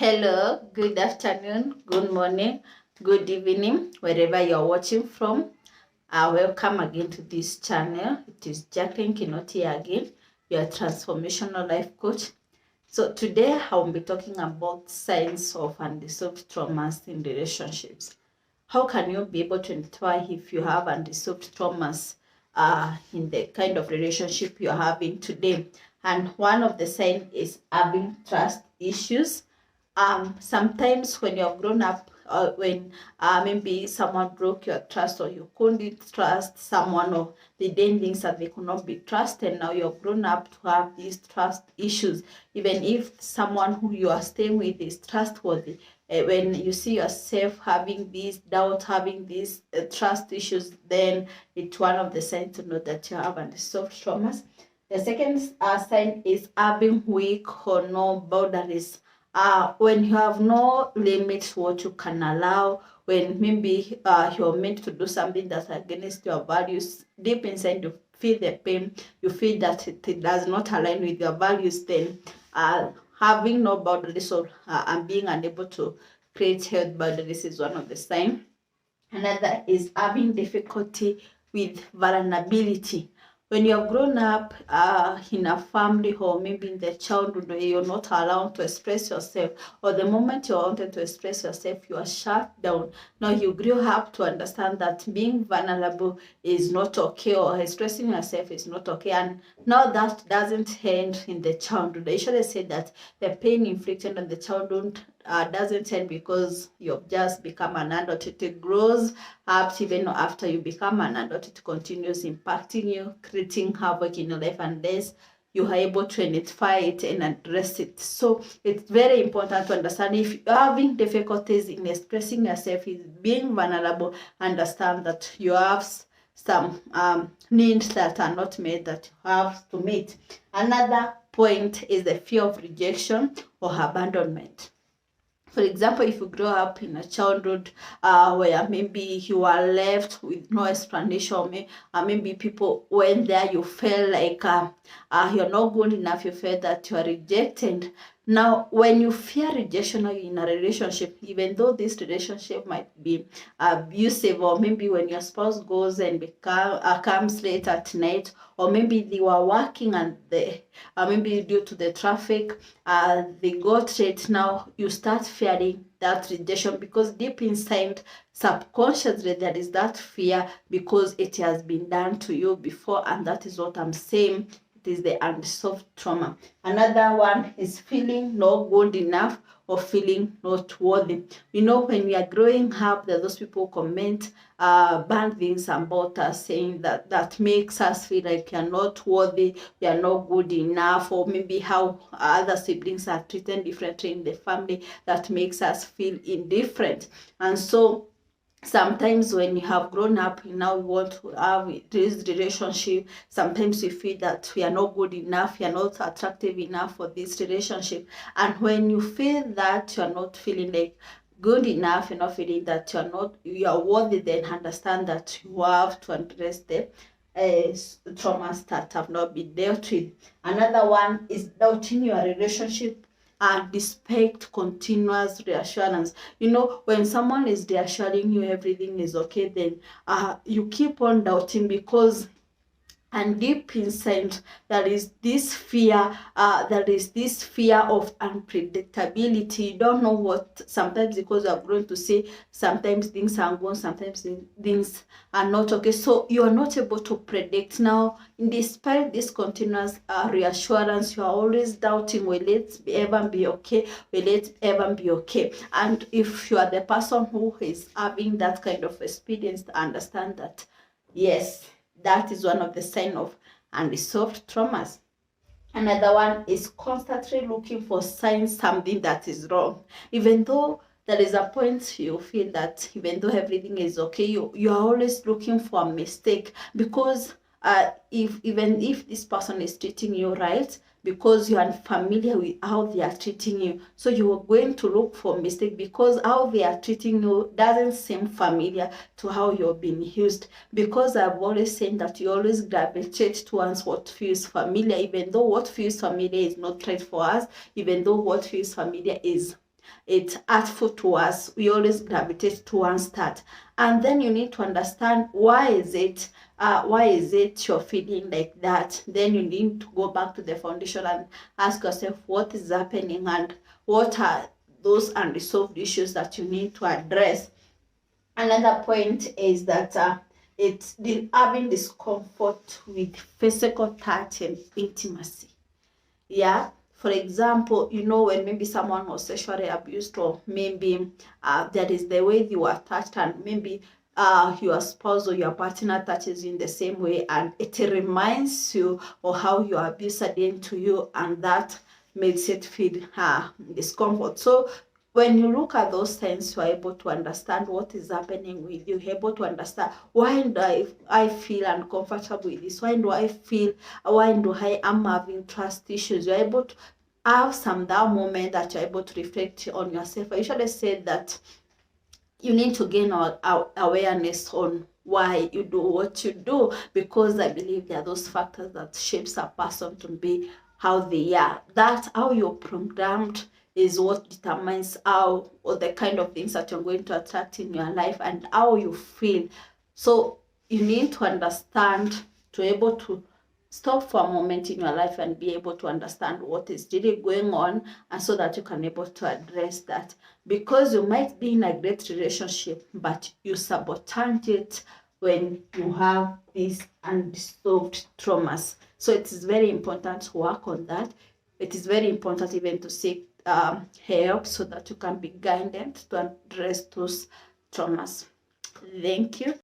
Hello, good afternoon, good morning, good evening, wherever you're watching from. Welcome again to this channel. It is Jacqueline Kinoti again, your transformational life coach. So today I'll be talking about signs of unresolved traumas in relationships. How can you be able to identify if you have unresolved traumas in the kind of relationship you're having today? And one of the signs is having trust issues. Sometimes when you've grown up, when maybe someone broke your trust, or you couldn't trust someone, or they did things that they could not be trusted, now you've grown up to have these trust issues. Even if someone who you are staying with is trustworthy, when you see yourself having these doubts, having these trust issues, then it's one of the signs to know that you have unresolved traumas. The second sign is having weak or no boundaries. When you have no limits what you can allow, when maybe you're meant to do something that's against your values, deep inside you feel the pain, you feel that it does not align with your values, then having no boundaries or and being unable to create health boundaries is one of the signs. Another is having difficulty with vulnerability. When you're grown up in a family, or maybe in the childhood, where you're not allowed to express yourself, or the moment you wanted to express yourself, you are shut down. Now you grew up to understand that being vulnerable is not okay, or expressing yourself is not okay. And now that doesn't end in the childhood. I should have said that the pain inflicted on the childhood doesn't end because you've just become an adult. It grows up even after you become an adult. It continues impacting you, creating havoc in your life, unless you are able to identify it and address it. So it's very important to understand if you're having difficulties in expressing yourself, is being vulnerable, understand that you have some needs that are not met that you have to meet. Another point is the fear of rejection or abandonment. For example, if you grow up in a childhood where maybe you are left with no explanation, maybe people went there, you felt like you're not good enough, you felt that you are rejected. Now, when you fear rejection in a relationship, even though this relationship might be abusive, or maybe when your spouse goes and comes late at night, or maybe they were working and maybe due to the traffic, they got late. Now you start fearing that rejection, because deep inside, subconsciously, there is that fear because it has been done to you before, and that is what I'm saying. It is the unresolved trauma. Another one is feeling not good enough or feeling not worthy. You know, when we are growing up, there are those people comment bad things about us, saying that makes us feel like we are not worthy, we are not good enough, or maybe how other siblings are treated differently in the family, that makes us feel indifferent. And so sometimes when you have grown up, you now want to have this relationship, sometimes you feel that we are not good enough, we are not attractive enough for this relationship. And when you feel that you are not feeling like good enough, you're not feeling that you are worthy, then understand that you have to address the traumas that have not been dealt with. Another one is doubting your relationship and despite continuous reassurance. You know, when someone is reassuring you everything is okay, then you keep on doubting, because and deep inside there is this fear of unpredictability. You don't know what, sometimes because you have grown to say sometimes things are good, sometimes things are not okay, so you are not able to predict. Now, despite this continuous reassurance, you are always doubting, will it ever be okay, will it ever be okay? And if you are the person who is having that kind of experience, understand that yes, that is one of the signs of unresolved traumas. Another one is constantly looking for signs something that is wrong. Even though there is a point you feel that even though everything is okay, you are always looking for a mistake, because even if this person is treating you right, because you are familiar with how they are treating you, so you are going to look for mistake, because how they are treating you doesn't seem familiar to how you're being used. Because I've always said that you always gravitate towards what feels familiar, even though what feels familiar is not right for us, even though what feels familiar is it's hurtful to us, we always gravitate towards that. And then you need to understand why is it you're feeling like that. Then you need to go back to the foundation and ask yourself what is happening and what are those unresolved issues that you need to address. Another point is that it's having discomfort with physical touch and intimacy. Yeah, for example, when maybe someone was sexually abused, or maybe that is the way you were touched, and maybe your spouse or your partner touches you in the same way, and it reminds you of how your abuser did to you, and that makes it feel discomfort. So when you look at those things, you are able to understand what is happening with you. You're able to understand, why do I feel uncomfortable with this? Why do I am having trust issues? You're able to have that moment that you're able to reflect on yourself. I usually say that you need to gain awareness on why you do what you do, because I believe there are those factors that shapes a person to be how they are. That how you're programmed is what determines how, or the kind of things that you're going to attract in your life, and how you feel. So you need to understand, to able to stop for a moment in your life and be able to understand what is really going on, and so that you can able to address that. Because you might be in a great relationship, but you sabotage it when you have these unresolved traumas. So it is very important to work on that. It is very important even to seek help, so that you can be guided to address those traumas. Thank you.